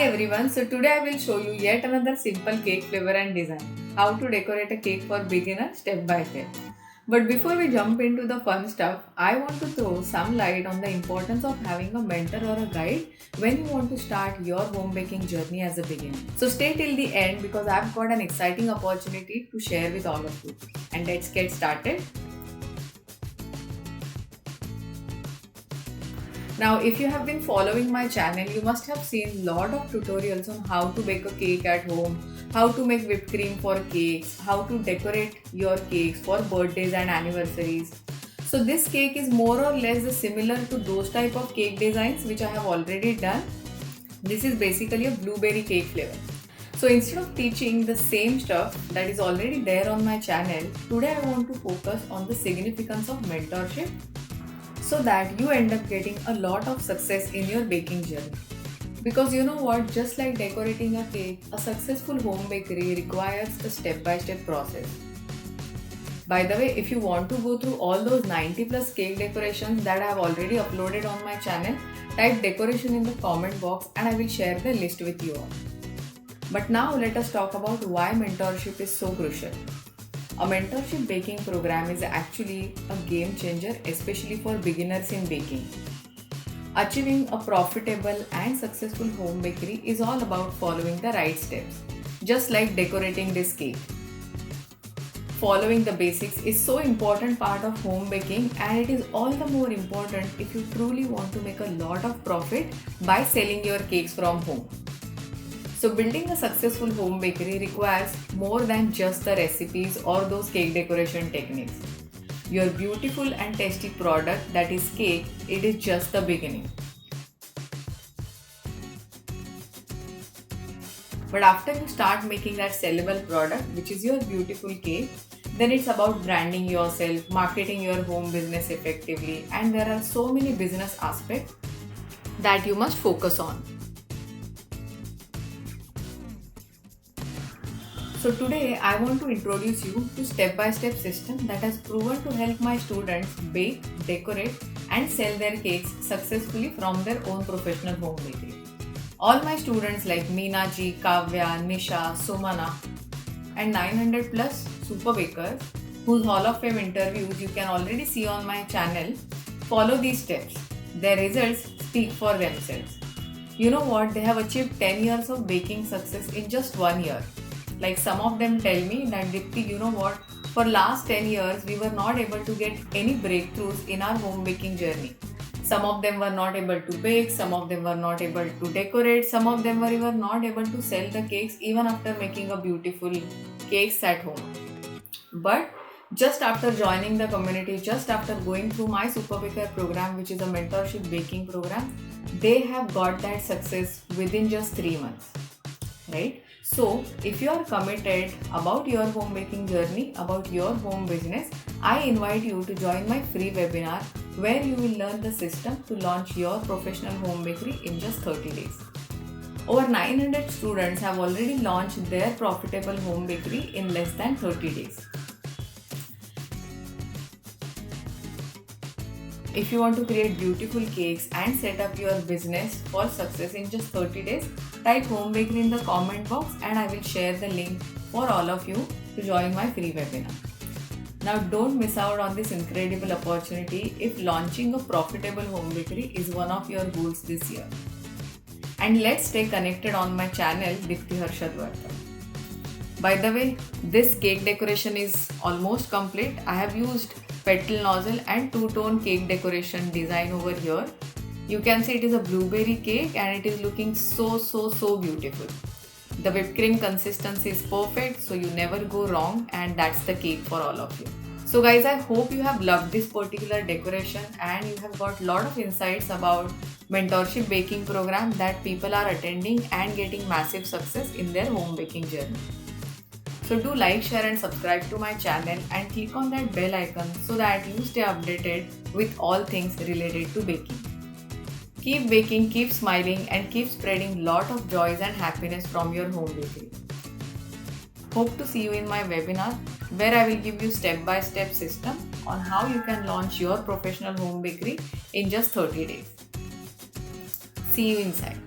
everyone, so today I will show you yet another simple cake flavor and design. How to decorate a cake for beginners step by step. But before we jump into the fun stuff, I want to throw some light on the importance of having a mentor or a guide when you want to start your home baking journey as a beginner. So stay till the end because I've got an exciting opportunity to share with all of you. And let's get started. Now, if you have been following my channel, you must have seen lot of tutorials on how to bake a cake at home, how to make whipped cream for cakes, how to decorate your cakes for birthdays and anniversaries. So this cake is more or less similar to those type of cake designs which I have already done. This is basically a blueberry cake flavor. So instead of teaching the same stuff that is already there on my channel, today I want to focus on the significance of mentorship so that you end up getting a lot of success in your baking journey. Because you know what, just like decorating a cake, a successful home bakery requires a step-by-step process. By the way, if you want to go through all those 90 plus cake decorations that I have already uploaded on my channel, type decoration in the comment box and I will share the list with you all. But now let us talk about why mentorship is so crucial. A mentorship baking program is actually a game changer, especially for beginners in baking. Achieving a profitable and successful home bakery is all about following the right steps, just like decorating this cake. Following the basics is so important part of home baking, and it is all the more important if you truly want to make a lot of profit by selling your cakes from home. So building a successful home bakery requires more than just the recipes or those cake decoration techniques. Your beautiful and tasty product, that is cake, it is just the beginning. But after you start making that sellable product, which is your beautiful cake, then it's about branding yourself, marketing your home business effectively, and there are so many business aspects that you must focus on. So today I want to introduce you to step-by-step system that has proven to help my students bake, decorate and sell their cakes successfully from their own professional home bakery. All my students like Meena ji, Kavya, Nisha, Sumana and 900 plus super bakers whose Hall of Fame interviews you can already see on my channel follow these steps. Their results speak for themselves. You know what? They have achieved 10 years of baking success in just 1 year. Like some of them tell me that Dipti, you know what, for last 10 years we were not able to get any breakthroughs in our home baking journey. Some of them were not able to bake, some of them were not able to decorate, some of them were even not able to sell the cakes even after making a beautiful cakes at home. But just after joining the community, just after going through my Super Baker program, which is a mentorship baking program, they have got that success within just 3 months. Right? So, if you are committed about your home baking journey, about your home business, I invite you to join my free webinar where you will learn the system to launch your professional home bakery in just 30 days. Over 900 students have already launched their profitable home bakery in less than 30 days. If you want to create beautiful cakes and set up your business for success in just 30 days, type home bakery in the comment box and I will share the link for all of you to join my free webinar. Now don't miss out on this incredible opportunity if launching a profitable home bakery is one of your goals this year. And let's stay connected on my channel Dipti Harshadvarta. By the way, this cake decoration is almost complete. I have used petal nozzle and two-tone cake decoration design over here. You can see it is a blueberry cake and it is looking so beautiful. The whipped cream consistency is perfect, so you never go wrong, and that's the cake for all of you. So guys, I hope you have loved this particular decoration and you have got lot of insights about mentorship baking program that people are attending and getting massive success in their home baking journey. So do like, share and subscribe to my channel and click on that bell icon so that you stay updated with all things related to baking. Keep baking, keep smiling and keep spreading lot of joys and happiness from your home bakery. Hope to see you in my webinar where I will give you step-by-step system on how you can launch your professional home bakery in just 30 days. See you inside.